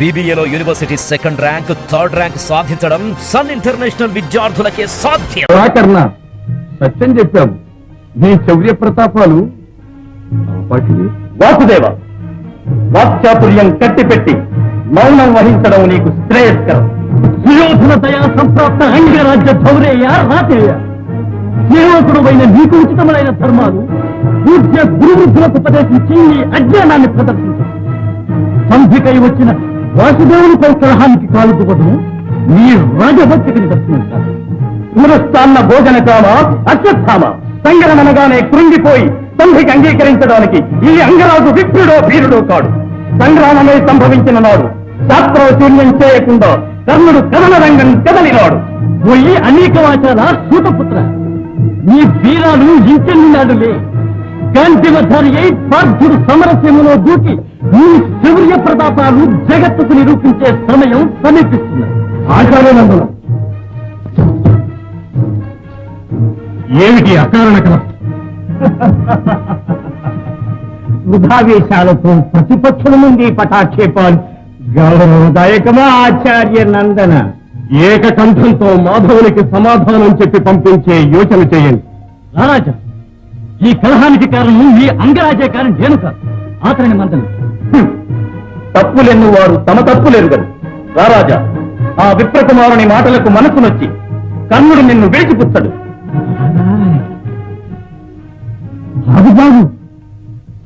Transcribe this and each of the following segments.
బీబీఏలో university second rank, third rank సాధించడం Sun International విద్యార్థులకే సాధ్యం. సత్యం చెప్పాము. నీ శౌర్య ప్రతాపాలు వాసుదేవ, వాక్చాతుర్యం కట్టిపెట్టి మౌనం వహించడం నీకు శ్రేయస్కరం. సుయోధన దయా సంప్రాప్త అంగరాజ్య ధౌరేయ రాతేయ సేవకుడమైన నీకు ఉచితమైన ధర్మాలు పూజ్య గురువృద్ధులకు ఉపదేశించి నీ అజ్ఞానాన్ని ప్రదర్శించారు. సంధికై వచ్చిన వాసుదేవునిపై కలహానికి కాలుతుపడం నీ రాజభక్తికి నిదర్శించాలి. పునఃస్థాన్న భోజన కామ అశ్వత్థామ సంగ్రహణగానే కృంగిపోయి సంధికి అంగీకరించడానికి ఈ అంగరాజు విప్రుడో వీరుడో కాడు. సంగ్రామమే సంభవించిన నాడు శాస్త్రశూన్యం చేయకుండా కర్ణుడు కథన రంగం కదలినాడు. పోయి అనేక వాచాల సూతపుత్ర, నీ వీరాలు ఇంచెల్లినాడులే. గాంధీవధారి అయి పార్థుడు సమరసీమలో దూకి నీ శౌర్య ప్రతాపాలు జగత్తుకు నిరూపించే సమయం సమీపిస్తున్నది. ఆచార్యనందున ఏమిటి అకారణ కల వృధావేశాలతో ప్రతిపక్షుల నుండి పటాక్షేపాలు గౌరవదాయకమా ఆచార్య నందన? ఏకకంఠంతో మాధవునికి సమాధానం చెప్పి పంపించే యోచన చేయండి. రారాజా, ఈ కలహానికి కారణం ఈ అంగరాజే కారణం నేను కాదు, ఆతని మందన. తప్పులెన్ను వారు తమ తప్పులెరుగరు. రారాజా, ఆ విప్రకుమారుని మాటలకు మనసు నొచ్చి కర్ణుడు నిన్ను విడిచిపుచ్చడు. బాబు బాబు,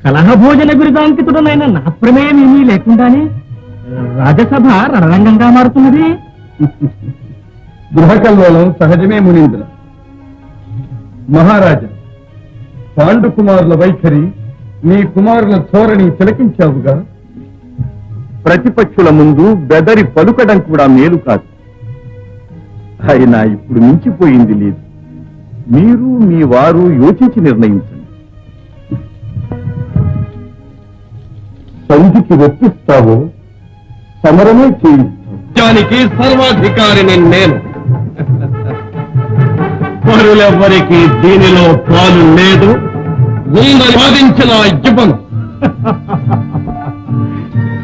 కలహభోజన బిరుదాంకితుడనైన నా ప్రమేయం ఏమీ లేకుండానే రాజసభ రణరంగంగా మారుతున్నది. గృహకల్లోలం సహజమే మునీంద్ర. మహారాజా, పాండు కుమారుల వైఖరి, నీ కుమారుల ధోరణి తిలకించావుగా. ప్రతిపక్షుల ముందు బెదరి పలుకడం కూడా మేలు కాదు. అయినా ఇప్పుడు మించిపోయింది లేదు. మీరు మీ వారు యోచించి నిర్ణయించండి. సంధికి వెప్పిస్తావో సమరమే చేయిస్తావు. దానికి సర్వాధికారిని నేను. పరులెవ్వరికి దీనిలో పాలు లేదు. వాదించిన ఇవ్వను.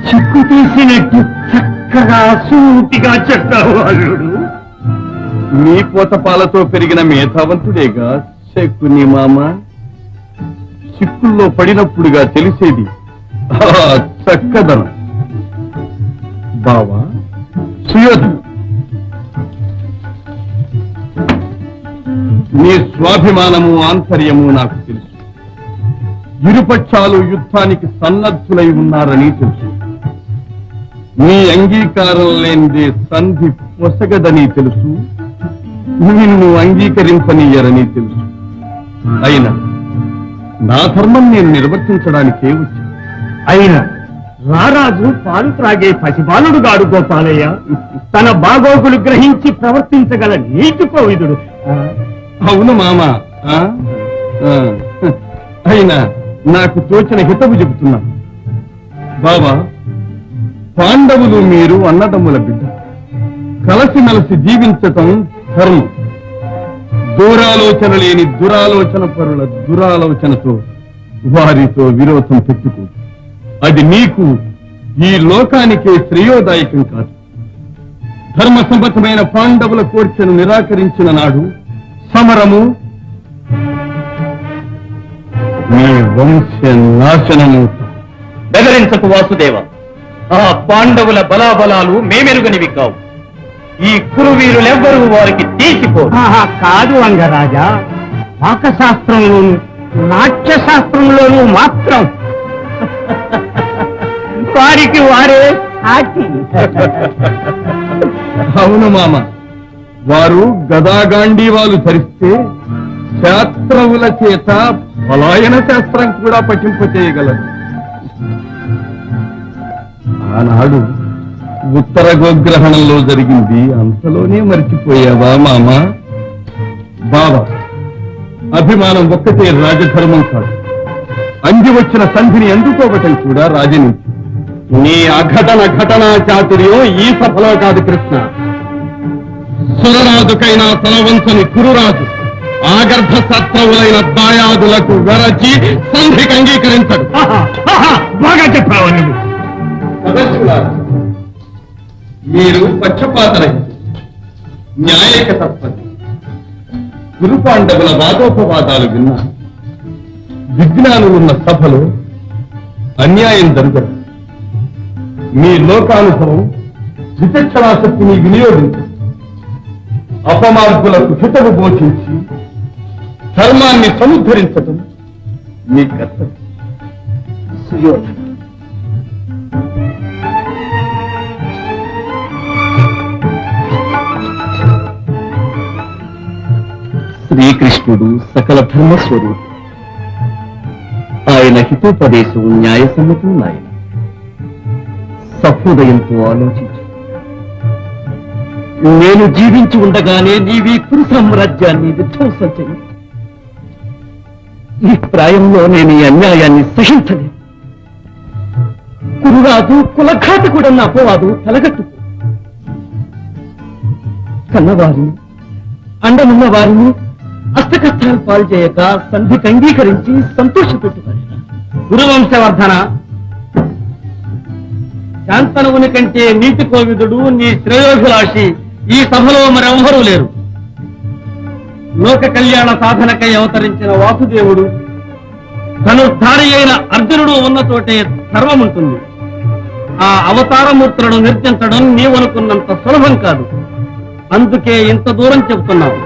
చిక్కు తీసినట్టు చక్కగా సూటిగా చెప్పావు అల్లుడు. నీ పోతపాలతో పెరిగిన మేధావంతుడేగా శకుని మామ. చిక్కుల్లో పడినప్పుడుగా తెలిసేది చక్కదనం. బావా సుయోధన, నీ స్వాభిమానము ఆంతర్యము నాకు తెలుసు. ఇరుపక్షాలు యుద్ధానికి సన్నద్ధులై ఉన్నారని తెలుసు. నీ అంగీకారం లేనిదే సంధి పొసగదని తెలుసు. నిన్ను అంగీకరింపనీయరని తెలుసు. అయినా నా ధర్మం నేను నిర్వర్తించడానికే వచ్చాను. అయినా రారాజు పాలు త్రాగే పసిబాలుడు గాడు గోపాలయ్య. తన బాగోగులు గ్రహించి ప్రవర్తించగల నీతి కోవిదుడు. అవును మామ. అయినా నాకు తోచిన హితవు చెబుతున్నాను. బాబా, పాండవులు మీరు అన్నదమ్ముల బిడ్డ. కలసిమెలసి జీవించటం ధర్మం. దూరాలోచన లేని దురాలోచన పరుల దురాలోచనతో వారితో విరోధం పెట్టుకో. అది నీకు, ఈ లోకానికే శ్రేయోదాయకం కాదు. ధర్మ సమ్మతమైన పాండవుల కోర్కెను నిరాకరించిన నాడు సమరము, మీ వంశ నాశనము. బెదిరించకు వాసుదేవ. ఆ పాండవుల బలాబలాలు మేమెరుగనివి కావు. ఈ కురువీరులెవ్వరూ వారికి తీసిపోరు. కాదు అంగరాజా, పాకశాస్త్రంలోను నాట్యశాస్త్రంలోనూ మాత్రం వారికి వారే సాటి. అవును మామ, వారు గదాగాంధీవాలు ధరిస్తే శాస్త్రవుల చేత పలాయన శాస్త్రం కూడా పఠింపచేయగలరు. ఆనాడు ఉత్తర గోగ్రహణంలో జరిగింది అంతలోనే మర్చిపోయావా మామ? బావా, అభిమానం ఒక్కటే రాజధర్మం కాదు. అంది వచ్చిన సంధిని అందుకోవటం కూడా రాజనీతి. నీ అఘటన ఘటనా చాతుర్యం ఈ సభలో కాదు కృష్ణ. సురరాజుకైనా తలవంచని కురురాజు ఆగర్భ శత్రువులైన దాయాదులకు వెరచి సంధికి అంగీకరించడు. బాగా చెప్పావు. మీరు పక్షపాతరహితులు, న్యాయక తత్పతి. గురుపాండవుల వాదోపవాదాలు విన్నా విజ్ఞానులున్న సభలో అన్యాయం జరగదు. మీ లోకానుభవం విచక్షణాశక్తిని వినియోగించి అపమార్గులకు హితవు బోధించి ధర్మాన్ని సముద్ధరించటం మీ కర్తవ్యం. సుయోధన, శ్రీకృష్ణుడు సకల ధర్మస్వరూపుడు. ఆయన హితోపదేశం న్యాయసమ్మతం నాయన. సహృదయంతో ఆలోచించు. నేను జీవించి ఉండగానే నీవి కురు సామ్రాజ్యాన్ని విధ్వంసం చెయ్యి. ఈ ప్రాయంలో నేను ఈ అన్యాయాన్ని సహించలేదు. కురురాజు కులఘాతకుడన్న అపవాదు తలగట్టు. కన్నవారిని అండనున్న వారిని అష్టకష్టాలు పాలు చేయక సంధికి అంగీకరించి సంతోషపెట్టుతారు. గురువంశవర్ధన, శాంతనువుని కంటే నీతి కోవిదుడు, నీ శ్రేయోభిలాషి ఈ సభలో మరెవ్వరూ లేరు. లోక కళ్యాణ సాధనకై అవతరించిన వాసుదేవుడు, ధనుర్ధారి అయిన అర్జునుడు ఉన్న చోటే ధర్మముంటుంది. ఆ అవతారమూర్తులను నిర్జించడం నీవనుకున్నంత సులభం కాదు. అందుకే ఇంత దూరం చెబుతున్నావు.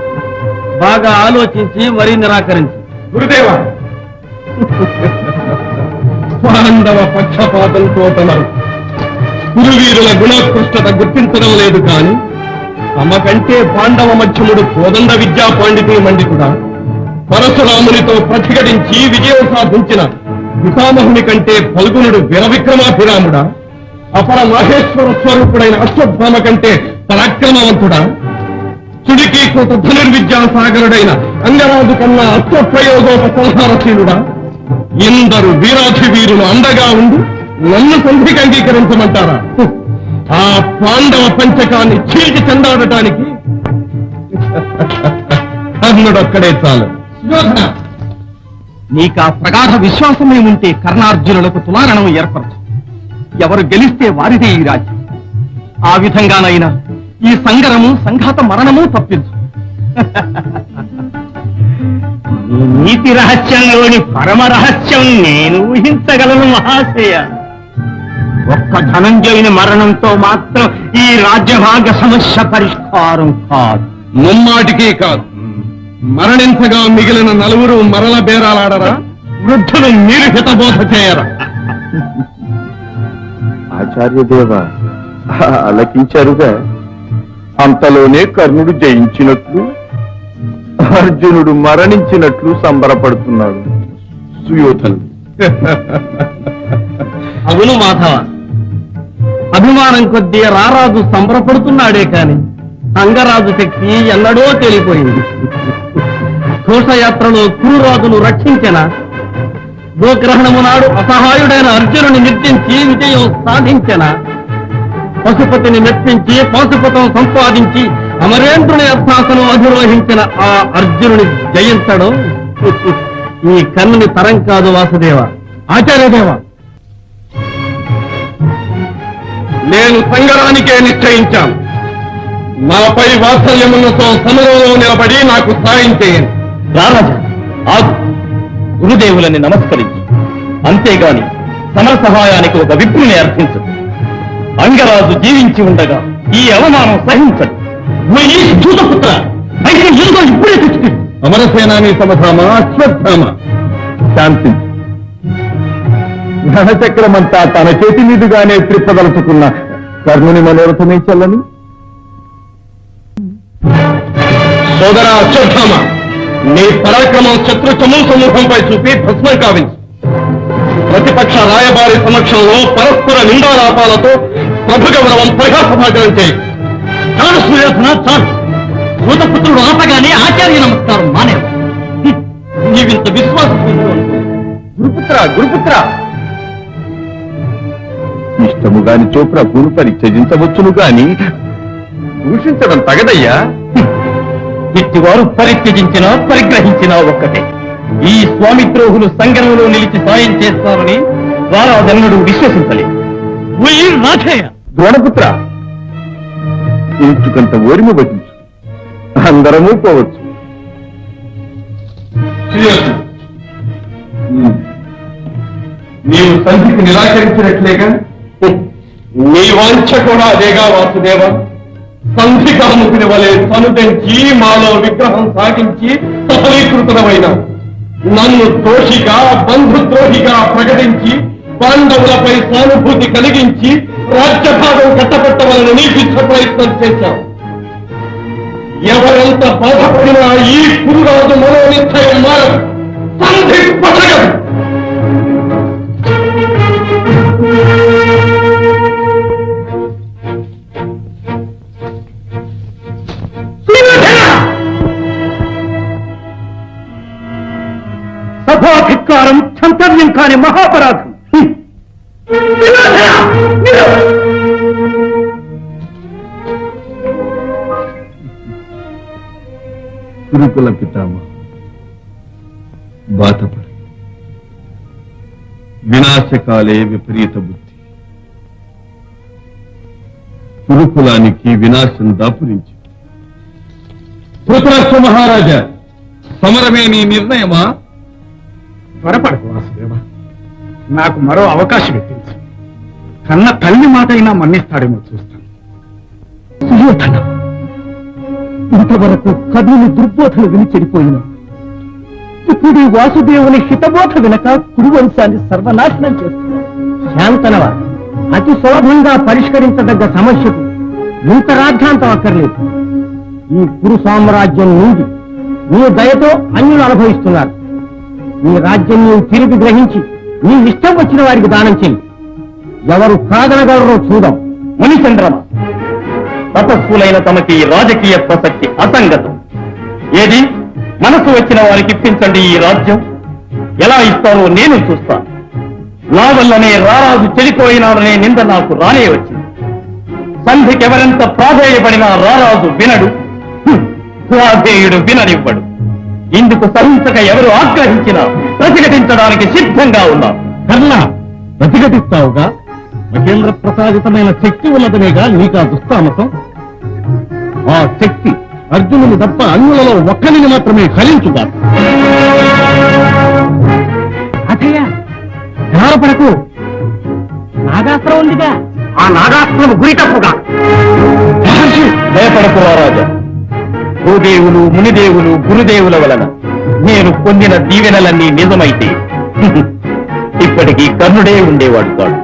బాగా ఆలోచించి మరీ నిరాకరించి. గురుదేవా, పాండవ పక్షపాతంతో తమరు కురువీరుల గుణోత్కృష్టత గుర్తించడం లేదు కాని తమ కంటే పాండవ మధ్యముడు కోదండ విద్యా పాండితి మండితుడా, పరశురామునితో ప్రతిఘటించి విజయం సాధించిన పితామహుని కంటే ఫల్గునుడు వీరవిక్రమాభిరాముడా, అపర మహేశ్వర స్వరూపుడైన అశ్వత్థామ కంటే పరాక్రమవంతుడా, చుడికీకృత ధనుర్విద్యా సాగరుడైన అంగరాజు కన్నా అశ్వప్రయోగోపసంహారశీలుడా, ఇందరు వీరాధివీరులు అండగా ఉండి నన్ను సంధికి అంగీకరించమంటారా? ఆ పాండవ పంచకాన్ని చీల్చి చెందాడటానికి కర్ణుడొక్కడే చాలు. నీకా ప్రగాఢ విశ్వాసమే ఉంటే కర్ణార్జునులకు తులారణం ఏర్పరచు. ఎవరు గెలిస్తే వారిదే ఈ రాజ్యం. ఆ విధంగానైనా ఈ సంగరము సంఘాత మరణము తప్పించు. నీతి రహస్యంలోని పరమ రహస్యం నేను ఊహించగలను మహాశయ. ఒక్క ధనంజయుని మరణంతో మాత్రం ఈ రాజ్యభాగ సమస్య పరిష్కారం కాదు. ముమ్మాటికి కాదు. మరణించగా మిగిలిన నలుగురు మరల బేరాలాడరా? వృద్ధులు మీరు హితబోధ చేయరా? ఆచార్యదేవ, అలకించారుగా. అంతలోనే కర్ణుడు జయించినట్లు, అర్జునుడు మరణించినట్లు సంబరపడుతున్నాడు సుయోధనుడు. అవును మాధవ, అభిమానం కొద్దీ రారాజు సంబరపడుతున్నాడే కాని అంగరాజు శక్తి ఎన్నడో తేలిపోయింది. ఘోషయాత్రలో కురురాజును రక్షించిన గోగ్రహణము నాడు అసహాయుడైన అర్జునుని నిర్జించి విజయం సాధించిన పశుపతిని మెప్పించి పాశుపతం సంపాదించి అమరేంద్రుని అభ్యాసను అధిరోహించిన ఆ అర్జునుని జయించడం ఈ కన్నుని తరం కాదు వాసుదేవ. ఆచార్యదేవ, నేను సంగరానికే నిశ్చయించాను. నాపై వాత్సల్యములతో సమరంలో నిలబడి నాకు సాయం చేయండి. రారాజా, ఆగు. గురుదేవులని నమస్కరించి అంతేగాని సమర సహాయానికి ఒక విప్రుని అర్థించదు. అంగరాజు జీవించి ఉండగా ఈ అవమానం సహించదు. పుత్ర అయితే ఎందుకో ఇప్పుడే తెచ్చుకు. అమరసేనాని సమధామ, అశ్వత్థామ, శాంతించు. ఘనచక్రమంతా తన చేతి మీదుగానే త్రిప్పదలుచుకున్న కర్ణుని మనోరథమే చెల్లని. సోదరా అశ్వత్థామ, నీ పరాక్రమం శత్రు సమూహంపై చూపి భస్మం కావించు. ప్రతిపక్ష రాయబారి సమక్షంలో పరస్పర నిందాలాపాలతో ప్రభు గౌరవం ప్రకాశభాగం చేయి. చాలు సుయోధన, చాలు. భూతపుత్రుడు ఆపగానే ఆచార్య నమస్కారం మానేవు. నీవింత విశ్వాసం. గురుపుత్ర ఇష్టముగానిచో ప్రభువును పరిత్యజించవచ్చును గాని దూషించడం తగదయ్యా. ఇట్టివారు పరిత్యజించినా పరిగ్రహించినా ఒక్కటే. ఈ స్వామిద్రోహులు సంగరంలో నిలిచి సాయం చేస్తారని వారాదన్నుడు విశ్వసించలేదు. ద్రోణపుత్ర, ఇంచుకంత ఓరిమి వహించు, అందరము పోవచ్చు. నీవు సంధికి నిరాకరించినట్లేగా? నీ వాంఛ కూడా అదేగా వాసుదేవ. సంధి కాముకుని వలె తనుదంచి మాలో విగ్రహం సాగించి సఫలీకృతమైన నన్ను దోషిగా బంధుద్రోహిగా ప్రకటించి పాండవులపై సానుభూతి కలిగించి రాజ్యభాగం కట్టబెట్టవాలని శిక్ష ప్రయత్నం చేశాం. ఎవరెంత బాధపడినా ఈ కురురాజు మనోనిశ్చయం మారదు. సంధి పడగదు. సభాధిక్కారం క్షంతవ్యం కాని మహాపరాధం. గురుకుల పితామహ, బాధపడు. వినాశకాలే విపరీత బుద్ధి. గురుకులానికి వినాశం దాపురించి. ధృతరాష్ట్ర మహారాజా, సమరమే నీ నిర్ణయమా? త్వరపడకు వాసుదేవ. నాకు మరో అవకాశం ఇప్పించు. కన్న తల్లి మాట అయినా మన్నిస్తాడేమో చూస్తాను. సుయోధన, ఇంతవరకు కర్ణుని దుర్బోధన విని చెడిపోయిన ఇప్పుడు ఈ వాసుదేవుని హితబోధ వినక కురువంశాన్ని సర్వనాశనం చేస్తున్నారు. శాంతనవ, అతి సులభంగా పరిష్కరించదగ్గ సమస్యకు ఇంత రాజ్యాంతం అక్కర్లేదు. ఈ కురు సామ్రాజ్యం నుండి నీ దయతో అన్యులు అనుభవిస్తున్నారు. నీ రాజ్యం నీవు తిరిగి గ్రహించి నీ ఇష్టం వచ్చిన వారికి దానం చెయ్యి. ఎవరు కాదనగలరో చూద్దాం. మునిచంద్రమ, తపస్సులైన తమకి రాజకీయ ప్రసక్తి అసంగతం. ఏది మనసు వచ్చిన వారికి ఇప్పించండి ఈ రాజ్యం. ఎలా ఇస్తారో నేను చూస్తాను. నా వల్లనే రారాజు చెడిపోయినాడనే నింద నాకు రానే వచ్చింది. సంధికి ఎవరెంత ప్రాధేయపడినా రారాజు వినడు, ప్రాధేయుడు విననివ్వడు. ఇందుకు సహించక ఎవరు ఆగ్రహించినా ప్రతిఘటించడానికి సిద్ధంగా ఉన్నారు. కర్ణ, ప్రతిఘటిస్తావుగా? మహేంద్ర ప్రసాదితమైన శక్తి ఉన్నదనేగా నీకా దుస్తామతం. ఆ శక్తి అర్జునుని తప్ప అన్యులలో ఒక్కరిని మాత్రమే ఫలించుగా. అతయ్య, ధారపడకు. నాగాస్త్రం ఉందిగా, ఆ నాగాస్త్రం గురి తప్పుగా. భయపడకు రాజా. భూదేవులు, మునిదేవులు, గురుదేవుల వలన నేను పొందిన దీవెనలన్నీ నిజమైతే ఇప్పటికీ కర్ణుడే ఉండేవాడు కాడు.